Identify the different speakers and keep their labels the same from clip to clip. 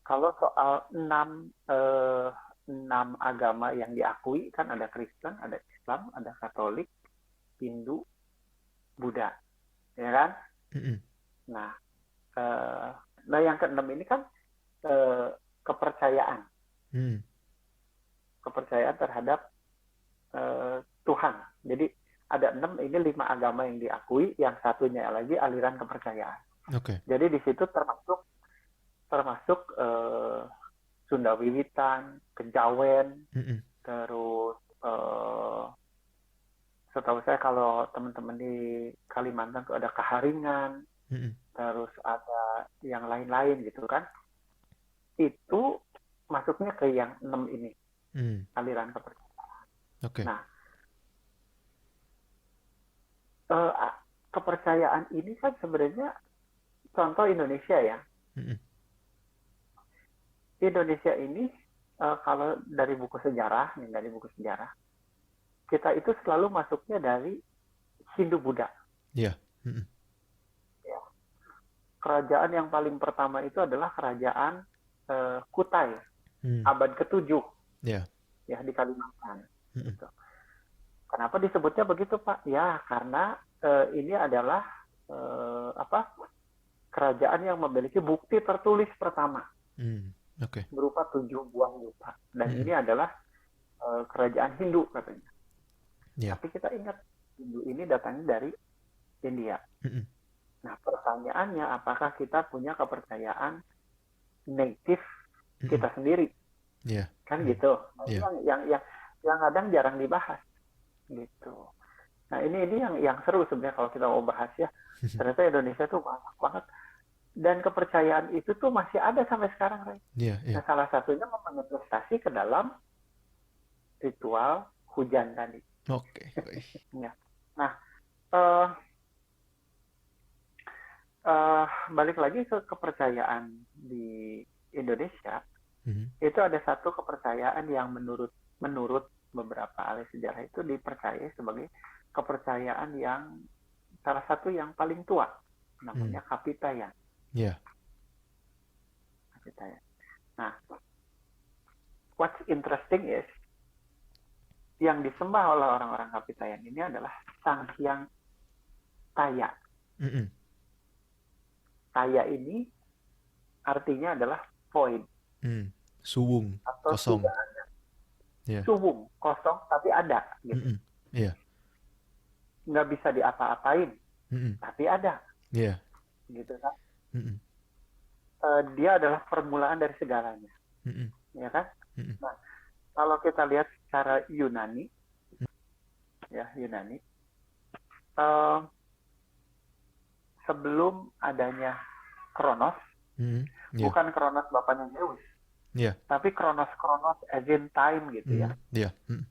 Speaker 1: Kalau soal enam agama yang diakui kan ada Kristen, ada Islam, ada Katolik, Hindu, Buddha, ya kan?
Speaker 2: Mm-mm.
Speaker 1: Nah, eh, nah yang keenam ini kan eh, kepercayaan,
Speaker 2: Mm.
Speaker 1: kepercayaan terhadap Tuhan. Jadi ada enam, ini lima agama yang diakui, yang satunya lagi aliran kepercayaan.
Speaker 2: Oke.
Speaker 1: Jadi di situ termasuk Sunda Wiwitan, Kejawen,
Speaker 2: Mm-mm.
Speaker 1: terus setahu saya kalau teman-teman di Kalimantan tuh ada Kaharingan,
Speaker 2: Mm-mm.
Speaker 1: terus ada yang lain-lain gitu kan. Itu masuknya ke yang enam ini,
Speaker 2: Mm.
Speaker 1: aliran kepercayaan.
Speaker 2: Oke.
Speaker 1: Nah, eh, kepercayaan ini kan sebenarnya contoh Indonesia ya.
Speaker 2: Mm-mm.
Speaker 1: Indonesia ini kalau dari buku sejarah, kita itu selalu masuknya dari Hindu Buddha.
Speaker 2: Iya. Mm-mm.
Speaker 1: Ya. Kerajaan yang paling pertama itu adalah kerajaan Kutai,
Speaker 2: Mm.
Speaker 1: abad ke-7
Speaker 2: Iya.
Speaker 1: ya di Kalimantan.
Speaker 2: Mm-mm.
Speaker 1: Gitu. Kenapa disebutnya begitu Pak? Ya karena ini adalah kerajaan yang memiliki bukti tertulis pertama
Speaker 2: Mm. Oke.
Speaker 1: berupa 7 buah yupa. Dan
Speaker 2: Mm-mm.
Speaker 1: ini adalah kerajaan Hindu katanya.
Speaker 2: Iya.
Speaker 1: Tapi kita ingat Hindu ini datangnya dari India.
Speaker 2: Mm-mm.
Speaker 1: Nah pertanyaannya apakah kita punya kepercayaan native
Speaker 2: Mm-mm.
Speaker 1: kita sendiri?
Speaker 2: Iya.
Speaker 1: Kan
Speaker 2: Mm.
Speaker 1: gitu. Nah, ini
Speaker 2: Iya.
Speaker 1: yang kadang jarang dibahas gitu. Nah ini yang seru sebenarnya kalau kita mau bahas ya. Ternyata Indonesia tuh banyak banget dan kepercayaan itu tuh masih ada sampai sekarang, Ray.
Speaker 2: Iya. Iya.
Speaker 1: Nah salah satunya memanifestasi ke dalam ritual hujan tadi.
Speaker 2: Oke. Baik.
Speaker 1: Ya. Nah uh, uh, balik lagi ke kepercayaan di Indonesia,
Speaker 2: Mhm.
Speaker 1: itu ada satu kepercayaan yang menurut beberapa ahli sejarah itu dipercaya sebagai kepercayaan yang salah satu yang paling tua,
Speaker 2: Mm.
Speaker 1: namanya Kapitayan.
Speaker 2: Iya.
Speaker 1: Kapitayan. Nah, what's interesting is yang disembah oleh orang-orang Kapitayan ini adalah Sang Hyang Taya.
Speaker 2: Mm-mm.
Speaker 1: Taya ini artinya adalah void
Speaker 2: Mm. Suwung.
Speaker 1: atau
Speaker 2: Kosong.
Speaker 1: tidak ada,
Speaker 2: Iya.
Speaker 1: suwung, kosong tapi ada gitu.
Speaker 2: Mm-mm. Iya.
Speaker 1: Nggak bisa diapa-apain,
Speaker 2: Mm-mm.
Speaker 1: tapi ada
Speaker 2: Iya.
Speaker 1: gitu kan.
Speaker 2: Mm-mm.
Speaker 1: Dia adalah permulaan dari segalanya,
Speaker 2: Mm-mm.
Speaker 1: ya kan?
Speaker 2: Mm-mm.
Speaker 1: Nah, kalau kita lihat secara Yunani, ya Yunani, eh, sebelum adanya Kronos,
Speaker 2: Mm-mm. Iya.
Speaker 1: bukan Kronos bapaknya Zeus,
Speaker 2: Iya.
Speaker 1: tapi Kronos as in time gitu ya.
Speaker 2: Mm. Iya. Mm.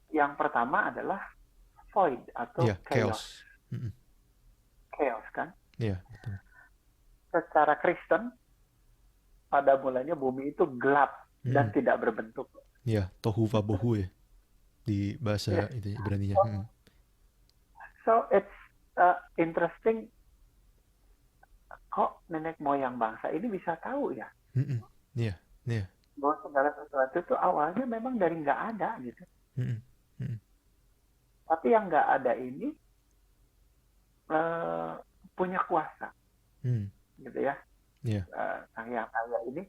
Speaker 1: Yang pertama adalah void
Speaker 2: Iya.
Speaker 1: atau chaos,
Speaker 2: Chaos. Mm-mm.
Speaker 1: chaos kan.
Speaker 2: Iya. Betul.
Speaker 1: Secara Kristen, pada mulanya bumi itu gelap dan
Speaker 2: Mm-mm.
Speaker 1: tidak berbentuk.
Speaker 2: Iya. Tohu vabohu ya di bahasa
Speaker 1: Yes.
Speaker 2: itu Ibraninya. Mm.
Speaker 1: So it's interesting, kok nenek moyang bangsa ini bisa tahu ya
Speaker 2: Mm-mm. Iya. Iya.
Speaker 1: bahwa segala sesuatu itu awalnya memang dari nggak ada gitu.
Speaker 2: Mm-mm. Mm-mm.
Speaker 1: Tapi yang nggak ada ini punya kuasa,
Speaker 2: Mm.
Speaker 1: gitu ya.
Speaker 2: Iya.
Speaker 1: Sang Yang Kaya ini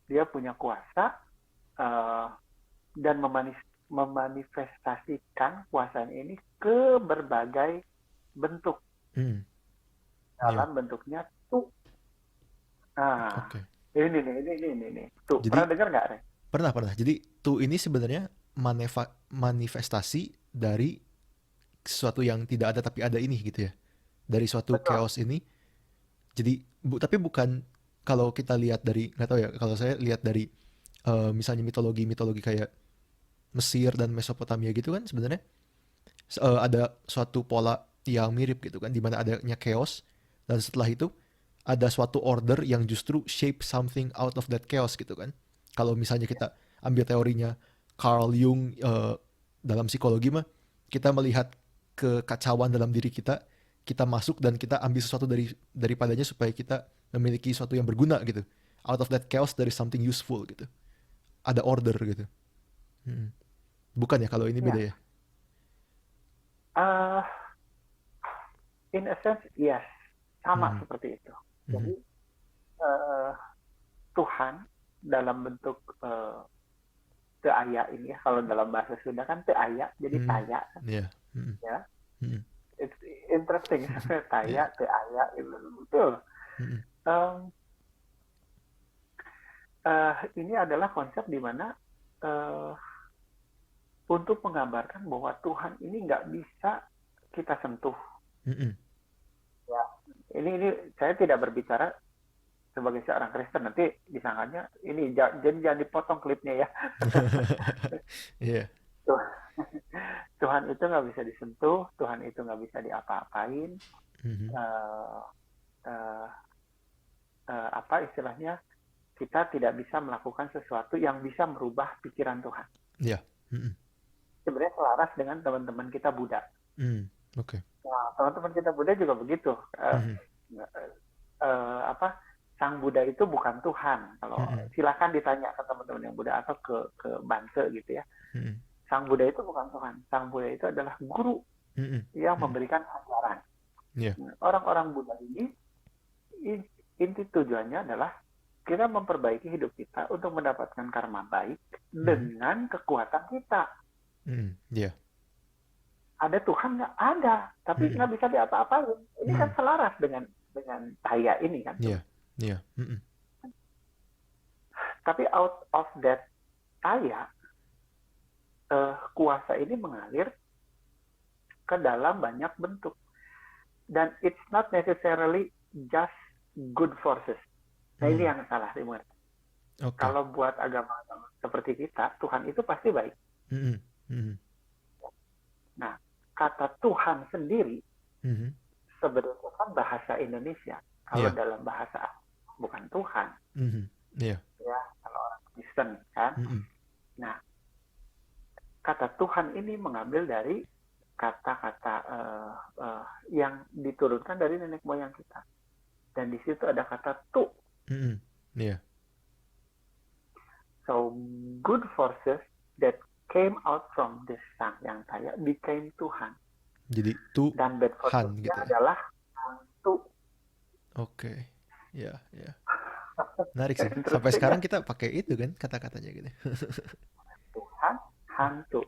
Speaker 1: dia punya kuasa dan memanifestasikan kuasanya ini ke berbagai bentuk.
Speaker 2: Mm. Iya.
Speaker 1: Dalam bentuknya tuh. Nah,
Speaker 2: Oke.
Speaker 1: ini. Tuh,
Speaker 2: Jadi
Speaker 1: pernah dengar nggak, Re?
Speaker 2: pernah. Jadi tuh ini sebenarnya manifestasi dari sesuatu yang tidak ada tapi ada ini gitu ya. Dari suatu
Speaker 1: Betul.
Speaker 2: chaos ini. Jadi tapi bukan kalau kita lihat dari nggak tahu ya. Kalau saya lihat dari misalnya mitologi kayak Mesir dan Mesopotamia gitu kan sebenarnya ada suatu pola yang mirip gitu kan di mana adanya chaos dan setelah itu ada suatu order yang justru shape something out of that chaos gitu kan. Kalau misalnya kita ambil teorinya Carl Jung dalam psikologi mah kita melihat kekacauan dalam diri kita, kita masuk dan kita ambil sesuatu daripadanya supaya kita memiliki sesuatu yang berguna gitu. out of that chaos there is something useful gitu. Ada order gitu. Mm-mm. Bukan ya kalau ini
Speaker 1: Ya,
Speaker 2: beda ya?
Speaker 1: uh, in a sense, yes, sama
Speaker 2: Mhm.
Speaker 1: seperti itu.
Speaker 2: Mhm.
Speaker 1: Jadi uh, Tuhan dalam bentuk teaya ini ya, kalau dalam bahasa Sunda kan teaya, jadi
Speaker 2: Mhm.
Speaker 1: taya kan,
Speaker 2: Iya. Mhm.
Speaker 1: ya.
Speaker 2: Mhm.
Speaker 1: It's interesting,
Speaker 2: Iya.
Speaker 1: taya, teaya, itu betul.
Speaker 2: Mhm.
Speaker 1: Um, ini adalah konsep di mana uh, untuk menggambarkan bahwa Tuhan ini nggak bisa kita sentuh.
Speaker 2: Mhm.
Speaker 1: Ya, ini saya tidak berbicara sebagai seorang Kristen, nanti disangkanya ini jadi jangan dipotong klipnya ya.
Speaker 2: Iya.
Speaker 1: Tuhan itu nggak bisa disentuh, Tuhan itu nggak bisa diapa-apain.
Speaker 2: Mhm.
Speaker 1: Uh, uh, apa istilahnya? Kita tidak bisa melakukan sesuatu yang bisa merubah pikiran Tuhan.
Speaker 2: Iya. Mhm.
Speaker 1: Sebenarnya selaras dengan teman-teman kita Buddha.
Speaker 2: Oke.
Speaker 1: Nah, teman-teman kita Buddha juga begitu.
Speaker 2: Mhm.
Speaker 1: Apa? Sang Buddha itu bukan Tuhan. Kalau
Speaker 2: Mhm.
Speaker 1: silakan ditanya ke teman-teman yang Buddha atau ke Banse gitu ya.
Speaker 2: Mhm.
Speaker 1: Sang Buddha itu bukan Tuhan. Sang Buddha itu adalah guru
Speaker 2: Mhm.
Speaker 1: yang
Speaker 2: Mhm.
Speaker 1: memberikan ajaran.
Speaker 2: Iya.
Speaker 1: Orang-orang Buddha ini inti tujuannya adalah kita memperbaiki hidup kita untuk mendapatkan karma baik dengan kekuatan kita.
Speaker 2: Iya.
Speaker 1: Ada Tuhan nggak? Ada, tapi nggak bisa diapa-apain. Ini kan selaras dengan taya ini kan.
Speaker 2: Iya. Iya.
Speaker 1: Tapi out of that taya, kuasa ini mengalir ke dalam banyak bentuk. Dan it's not necessarily just good forces. Nah ini yang salah dimengerti.
Speaker 2: Oke.
Speaker 1: Kalau buat agama seperti kita, Tuhan itu pasti baik. Nah, kata Tuhan sendiri sebenarnya kan bahasa Indonesia. Kalau
Speaker 2: Iya.
Speaker 1: dalam bahasa bukan Tuhan.
Speaker 2: Iya.
Speaker 1: Ya, kalau orang Kristen kan. Nah, kata Tuhan ini mengambil dari kata-kata yang diturunkan dari nenek moyang kita. Dan di situ ada kata tu.
Speaker 2: Iya.
Speaker 1: So, good forces that came out from this sang yang taya became Tuhan.
Speaker 2: Jadi tu
Speaker 1: dan bad
Speaker 2: Han
Speaker 1: forces
Speaker 2: gitu ya.
Speaker 1: adalah hantu.
Speaker 2: Oke. Iya, iya. Menarik sih. Sampai sekarang kita pakai itu kan kata-katanya gitu.
Speaker 1: Tuhan, hantu.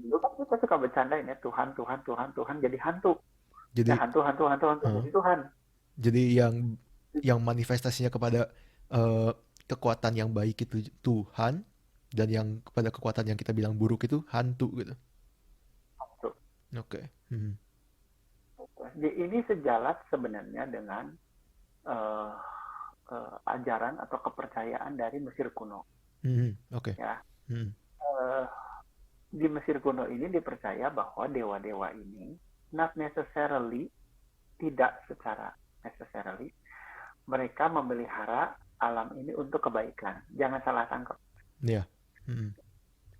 Speaker 1: Dulu kan kita suka bercandain ya, Tuhan, Tuhan, Tuhan, Tuhan jadi hantu.
Speaker 2: Jadi
Speaker 1: ya, hantu jadi Tuhan.
Speaker 2: Jadi yang manifestasinya kepada kekuatan yang baik itu Tuhan, dan yang kepada kekuatan yang kita bilang buruk itu hantu gitu.
Speaker 1: Hantu.
Speaker 2: Oke.
Speaker 1: Ini sejalan sebenarnya dengan ajaran atau kepercayaan dari Mesir kuno.
Speaker 2: Oke.
Speaker 1: Ya. Di Mesir kuno ini dipercaya bahwa dewa-dewa ini not necessarily, tidak secara necessarily, mereka memelihara alam ini untuk kebaikan. Jangan salah tangkap.
Speaker 2: Iya.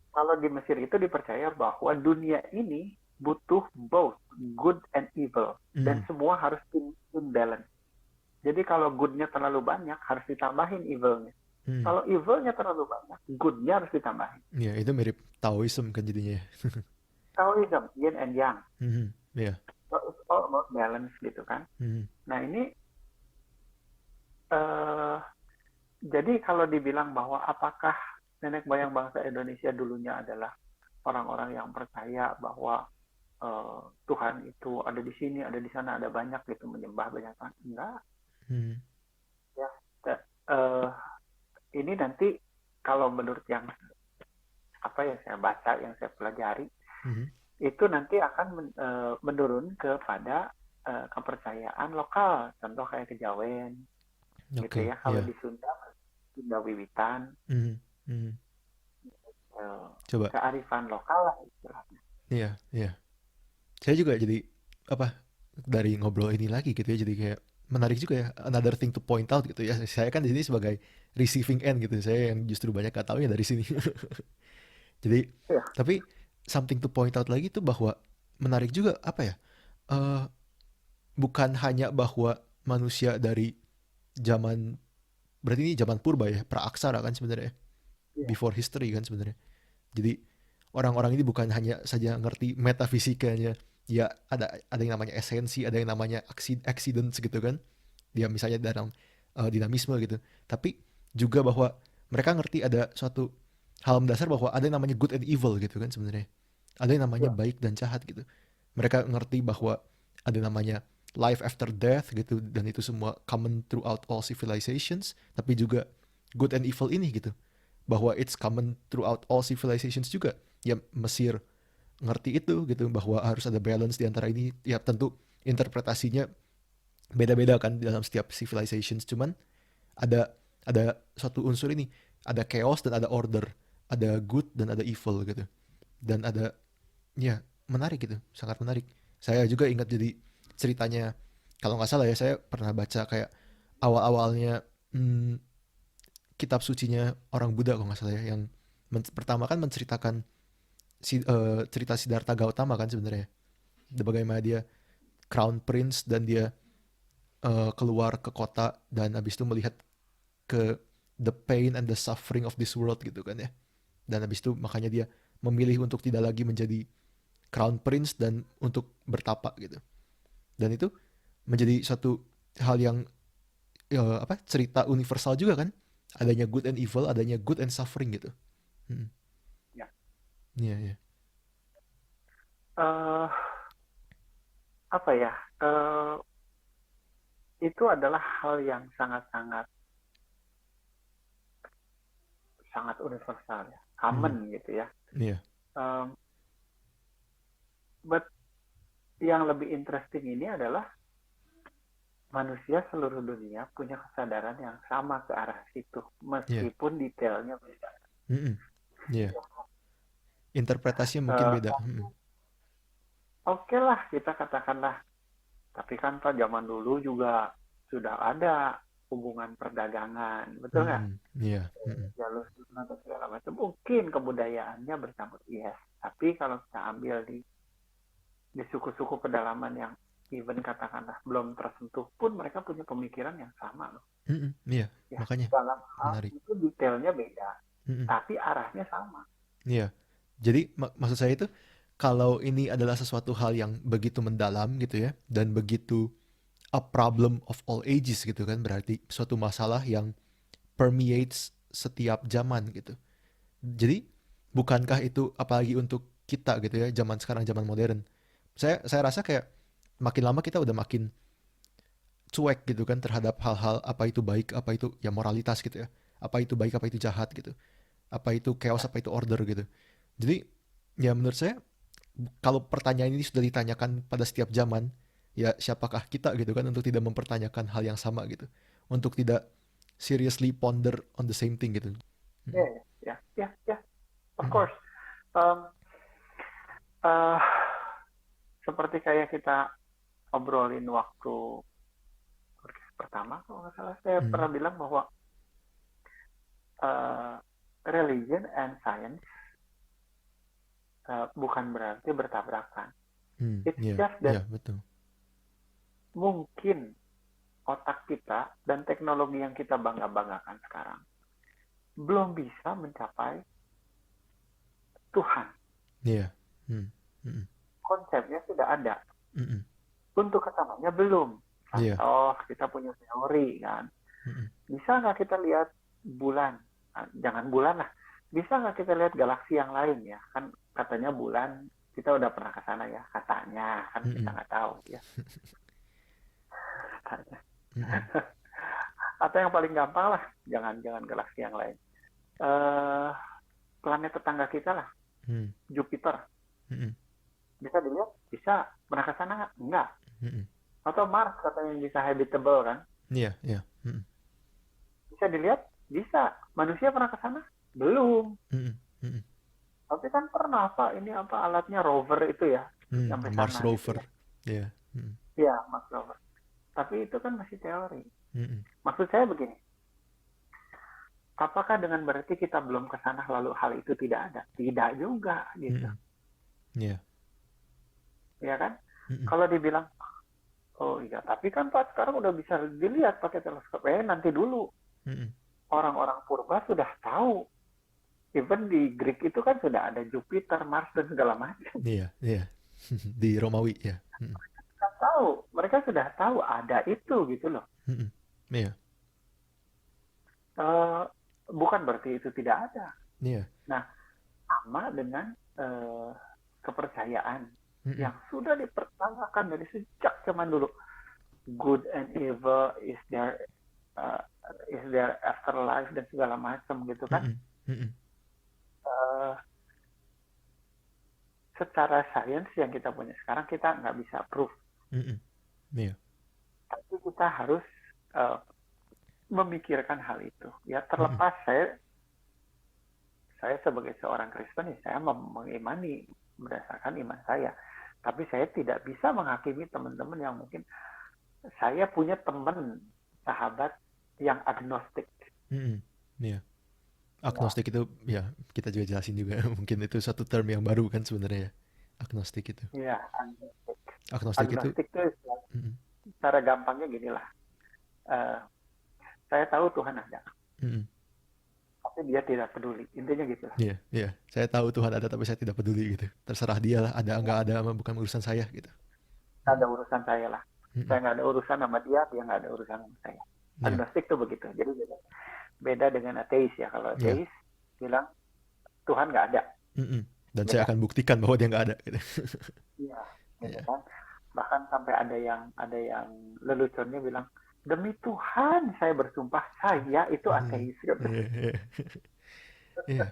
Speaker 1: Kalau di Mesir itu dipercaya bahwa dunia ini butuh both good and evil, dan semua harus in balance. Jadi kalau good-nya terlalu banyak, harus ditambahin evil-nya. Kalau evil-nya terlalu banyak, good-nya harus ditambahin.
Speaker 2: Iya, itu mirip Taoism kan jadinya.
Speaker 1: Taoism, yin and yang.
Speaker 2: Iya.
Speaker 1: So it's all about balance gitu kan. Nah ini, jadi kalau dibilang bahwa apakah nenek moyang bangsa Indonesia dulunya adalah orang-orang yang percaya bahwa Tuhan itu ada di sini, ada di sana, ada banyak gitu, menyembah banyak Tuhan? Enggak. Ya, ini nanti kalau menurut yang apa yang saya baca, yang saya pelajari, itu nanti akan menurun kepada kepercayaan lokal, contoh kayak kejawen, gitu ya. Kalau di Sunda Wiwitan,
Speaker 2: coba
Speaker 1: kearifan lokal lah istilahnya.
Speaker 2: Iya, iya. Saya juga jadi dari ngobrol ini lagi gitu ya, jadi kayak menarik juga ya, another thing to point out gitu ya. Saya kan di sini sebagai receiving end gitu, saya yang justru banyak gak taunya dari sini. Jadi tapi something to point out lagi tuh bahwa menarik juga bukan hanya bahwa manusia dari zaman berarti ini zaman purba ya, praaksara kan sebenarnya,
Speaker 1: Iya,
Speaker 2: before history kan sebenarnya. Jadi orang-orang ini bukan hanya saja ngerti metafisikanya, ya ada yang namanya esensi, ada yang namanya accidents gitu kan, dia misalnya dalam dinamisme gitu, tapi juga bahwa mereka ngerti ada suatu hal mendasar bahwa ada yang namanya good and evil gitu kan sebenarnya, ada yang namanya
Speaker 1: iya,
Speaker 2: baik dan jahat gitu. Mereka ngerti bahwa ada yang namanya life after death gitu, dan itu semua common throughout all civilizations, tapi juga good and evil ini gitu, bahwa it's common throughout all civilizations juga. Ya Mesir ngerti itu gitu, bahwa harus ada balance di antara ini. Ya tentu interpretasinya beda-beda kan dalam setiap civilizations, cuman ada suatu unsur ini, ada chaos dan ada order, ada good dan ada evil gitu, dan ada, ya menarik gitu, sangat menarik. Saya juga ingat jadi ceritanya, kalau nggak salah ya, saya pernah baca kayak awal-awalnya hmm, kitab sucinya orang Buddha kalau nggak salah ya, yang pertama kan menceritakan cerita Siddhartha Gautama kan sebenarnya, bagaimana dia crown prince dan dia keluar ke kota dan habis itu melihat ke the pain and the suffering of this world gitu kan ya, dan habis itu makanya dia memilih untuk tidak lagi menjadi crown prince dan untuk bertapa gitu. Dan itu menjadi satu hal yang apa, cerita universal juga kan, adanya good and evil, adanya good and suffering gitu. Hmm.
Speaker 1: iya.
Speaker 2: Iya, iya.
Speaker 1: Eh, apa ya? Eh, itu adalah hal yang sangat-sangat sangat universal ya,
Speaker 2: Hmm.
Speaker 1: common gitu ya.
Speaker 2: Iya.
Speaker 1: Um, but yang lebih interesting ini adalah manusia seluruh dunia punya kesadaran yang sama ke arah situ,
Speaker 2: Iya.
Speaker 1: meskipun detailnya beda.
Speaker 2: Mm-mm. Iya. Interpretasinya mungkin
Speaker 1: Uh,
Speaker 2: beda. Mm-mm.
Speaker 1: Oke lah, kita katakanlah, tapi kan Pak zaman dulu juga sudah ada hubungan perdagangan, betul nggak?
Speaker 2: Mm-mm. Iya. Mm-mm.
Speaker 1: Jalur sunat atau segala macam. Mungkin kebudayaannya bercampur, yes. Tapi kalau kita ambil di suku-suku pedalaman yang even katakanlah belum tersentuh pun mereka punya pemikiran yang sama loh.
Speaker 2: Mm-mm. Iya.
Speaker 1: Ya,
Speaker 2: Makanya
Speaker 1: dalam hal
Speaker 2: menarik.
Speaker 1: itu detailnya beda,
Speaker 2: Mm-mm.
Speaker 1: tapi arahnya sama.
Speaker 2: Iya. Jadi maksud saya itu, kalau ini adalah sesuatu hal yang begitu mendalam gitu ya, dan begitu a problem of all ages gitu kan, berarti suatu masalah yang permeates setiap zaman gitu. Jadi bukankah itu apalagi untuk kita gitu ya, zaman sekarang, zaman modern. Saya rasa kayak makin lama kita udah makin cuek gitu kan terhadap hal-hal, apa itu baik, apa itu ya moralitas gitu ya. Apa itu baik, apa itu jahat gitu. Apa itu chaos,
Speaker 1: Ya,
Speaker 2: apa itu order gitu. Jadi ya menurut saya, kalau pertanyaan ini sudah ditanyakan pada setiap zaman, ya siapakah kita gitu kan untuk tidak mempertanyakan hal yang sama gitu. Untuk tidak seriously ponder on the same thing gitu.
Speaker 1: ya,
Speaker 2: Mm-mm.
Speaker 1: ya, ya, ya, of
Speaker 2: Mm-mm.
Speaker 1: course. Um, uh, Seperti kayak kita obrolin waktu podcast pertama, kalau nggak salah saya
Speaker 2: Mm.
Speaker 1: pernah bilang bahwa uh, religion and science bukan berarti bertabrakan. It's
Speaker 2: Iya,
Speaker 1: just
Speaker 2: iya
Speaker 1: that
Speaker 2: betul.
Speaker 1: mungkin otak kita dan teknologi yang kita bangga-banggakan sekarang belum bisa mencapai Tuhan.
Speaker 2: Iya. Mm. Mm-mm.
Speaker 1: Konsepnya sudah ada.
Speaker 2: Mm-mm.
Speaker 1: Untuk kesamanya belum.
Speaker 2: Iya.
Speaker 1: Contoh, kita punya teori kan.
Speaker 2: Mm-mm.
Speaker 1: Bisa nggak kita lihat bulan? Nah, jangan bulan lah. Bisa nggak kita lihat galaksi yang lain ya? Kan katanya bulan, kita udah pernah ke sana ya. Katanya, kan kita
Speaker 2: Mm-mm.
Speaker 1: nggak tahu ya. Katanya.
Speaker 2: Mm-mm.
Speaker 1: Atau yang paling gampang lah, jangan galaksi yang lain. Eh, Planet tetangga kita lah,
Speaker 2: Mm.
Speaker 1: Jupiter.
Speaker 2: Mm-mm.
Speaker 1: Bisa dilihat? Bisa. Pernah ke sana nggak? Enggak.
Speaker 2: Mm-mm.
Speaker 1: Atau Mars katanya bisa habitable kan?
Speaker 2: Iya, iya. Mm-mm.
Speaker 1: Bisa dilihat? Bisa. Manusia pernah ke sana? Belum.
Speaker 2: Mm-mm. Mm-mm.
Speaker 1: Tapi kan pernah Pak, ini apa alatnya rover itu ya, sampai
Speaker 2: Mars
Speaker 1: sana gitu
Speaker 2: rover.
Speaker 1: ya.
Speaker 2: Iya. Mm.
Speaker 1: Iya, Mas rover. Tapi itu kan masih teori.
Speaker 2: Mm-mm.
Speaker 1: Maksud saya begini, apakah dengan berarti kita belum ke sana lalu hal itu tidak ada? Tidak juga gitu.
Speaker 2: Mm-mm. Iya.
Speaker 1: Ya kan?
Speaker 2: Mm-mm.
Speaker 1: Kalau dibilang, oh iya, tapi kan Pak sekarang udah bisa dilihat pakai teleskop. Nanti dulu.
Speaker 2: Mm-mm.
Speaker 1: Orang-orang purba sudah tahu. Even di Greek itu kan sudah ada Jupiter, Mars, dan segala macam.
Speaker 2: Iya, iya. Di Romawi ya. Mm-mm.
Speaker 1: Mereka tahu, mereka sudah tahu ada itu gitu loh.
Speaker 2: Mm-mm. Iya,
Speaker 1: Eh, bukan berarti itu tidak ada.
Speaker 2: iya.
Speaker 1: Nah, sama dengan kepercayaan
Speaker 2: Mm-mm.
Speaker 1: yang sudah dipertanyakan dari sejak zaman dulu. Good and evil, uh, is there afterlife dan segala macam gitu kan.
Speaker 2: Mm-mm. Mm-mm.
Speaker 1: Eh, secara sains yang kita punya sekarang kita nggak bisa proof,
Speaker 2: Mm-mm. Iya.
Speaker 1: tapi kita harus eh, memikirkan hal itu. Ya
Speaker 2: Mm-mm.
Speaker 1: terlepas saya sebagai seorang Kristen, ya saya mengimani berdasarkan iman saya. Tapi saya tidak bisa menghakimi teman-teman yang mungkin saya punya teman sahabat yang agnostik.
Speaker 2: Mm-mm. Iya.
Speaker 1: Ya,
Speaker 2: Agnostik itu ya kita juga jelasin juga mungkin itu satu term yang baru kan sebenarnya ya. Agnostik itu.
Speaker 1: ya agnostik.
Speaker 2: Agnostik itu
Speaker 1: Agnostik itu
Speaker 2: mm-mm.
Speaker 1: cara gampangnya gini lah. Eh, saya tahu Tuhan ada,
Speaker 2: Mm-mm.
Speaker 1: tapi dia tidak peduli. Intinya gitu lah.
Speaker 2: Iya, iya. Saya tahu Tuhan ada tapi saya tidak peduli gitu. Terserah dia lah, ada
Speaker 1: Ya,
Speaker 2: enggak ada mah bukan urusan saya gitu.
Speaker 1: nggak
Speaker 2: Mm-mm.
Speaker 1: ada urusan saya lah.
Speaker 2: Mm-mm.
Speaker 1: Saya nggak ada urusan sama dia nggak ada urusan sama saya.
Speaker 2: Iya,
Speaker 1: Agnostik tuh begitu. Jadi beda dengan ateis ya. Kalau
Speaker 2: iya.
Speaker 1: ateis bilang Tuhan nggak ada,
Speaker 2: Mm-mm. Dan saya
Speaker 1: beda.
Speaker 2: akan buktikan bahwa dia nggak ada gitu.
Speaker 1: Iya, gitu
Speaker 2: Iya.
Speaker 1: kan. Bahkan sampai ada yang leluconnya bilang, demi Tuhan saya bersumpah saya itu
Speaker 2: Mm.
Speaker 1: ateis gitu.
Speaker 2: Iya, iya. Iya,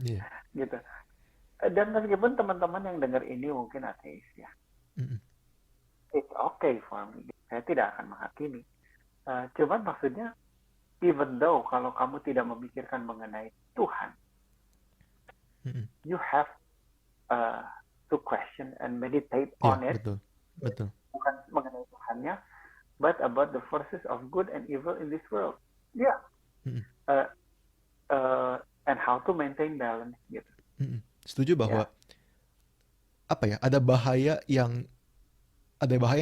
Speaker 2: iya.
Speaker 1: Gitu. Dan meskipun teman-teman yang dengar ini mungkin ateis ya,
Speaker 2: Mm-mm.
Speaker 1: it's okay for me. Saya tidak akan menghakimi. Cuman maksudnya, even though kalau kamu tidak memikirkan mengenai Tuhan,
Speaker 2: Mm-mm.
Speaker 1: you have uh, to question and meditate
Speaker 2: Iya,
Speaker 1: on it,
Speaker 2: betul. Betul.
Speaker 1: bukan mengenai Tuhannya, but about the forces of good and evil in this world. Ya,
Speaker 2: Mm-mm.
Speaker 1: uh, and how to maintain balance gitu.
Speaker 2: Mm-mm. Setuju bahwa
Speaker 1: Ya,
Speaker 2: apa ya? Ada bahaya yang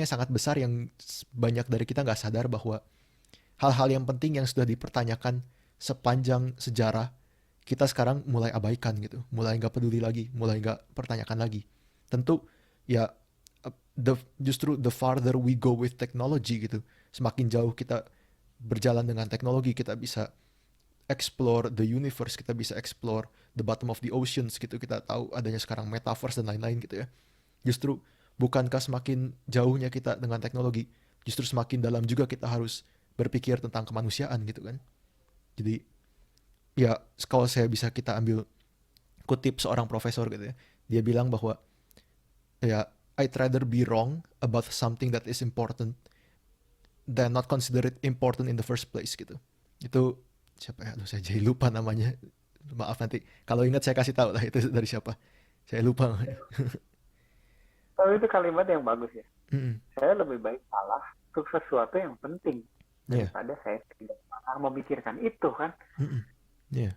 Speaker 2: sangat besar yang banyak dari kita nggak sadar bahwa hal-hal yang penting yang sudah dipertanyakan sepanjang sejarah kita sekarang mulai abaikan gitu, mulai nggak peduli lagi, mulai nggak pertanyakan lagi. Tentu ya justru the farther we go with technology gitu, semakin jauh kita berjalan dengan teknologi kita bisa explore the universe, kita bisa explore the bottom of the oceans gitu, kita tahu adanya sekarang metaverse dan lain-lain gitu ya. Justru bukankah semakin jauhnya kita dengan teknologi, justru semakin dalam juga kita harus berpikir tentang kemanusiaan gitu kan. Jadi ya kalau saya bisa kita ambil kutip seorang profesor gitu ya. Dia bilang bahwa ya I'd rather be wrong about something that is important than not consider it important in the first place gitu. Itu siapa ya? Aduh, saya jadi lupa namanya. Maaf nanti kalau ingat saya kasih tahu lah itu dari siapa. Saya lupa.
Speaker 1: kalau itu kalimat yang bagus ya.
Speaker 2: Mm-mm.
Speaker 1: Saya lebih baik salah untuk sesuatu yang penting
Speaker 2: Iya.
Speaker 1: daripada saya tidak pernah memikirkan itu kan.
Speaker 2: Mm-mm. Iya.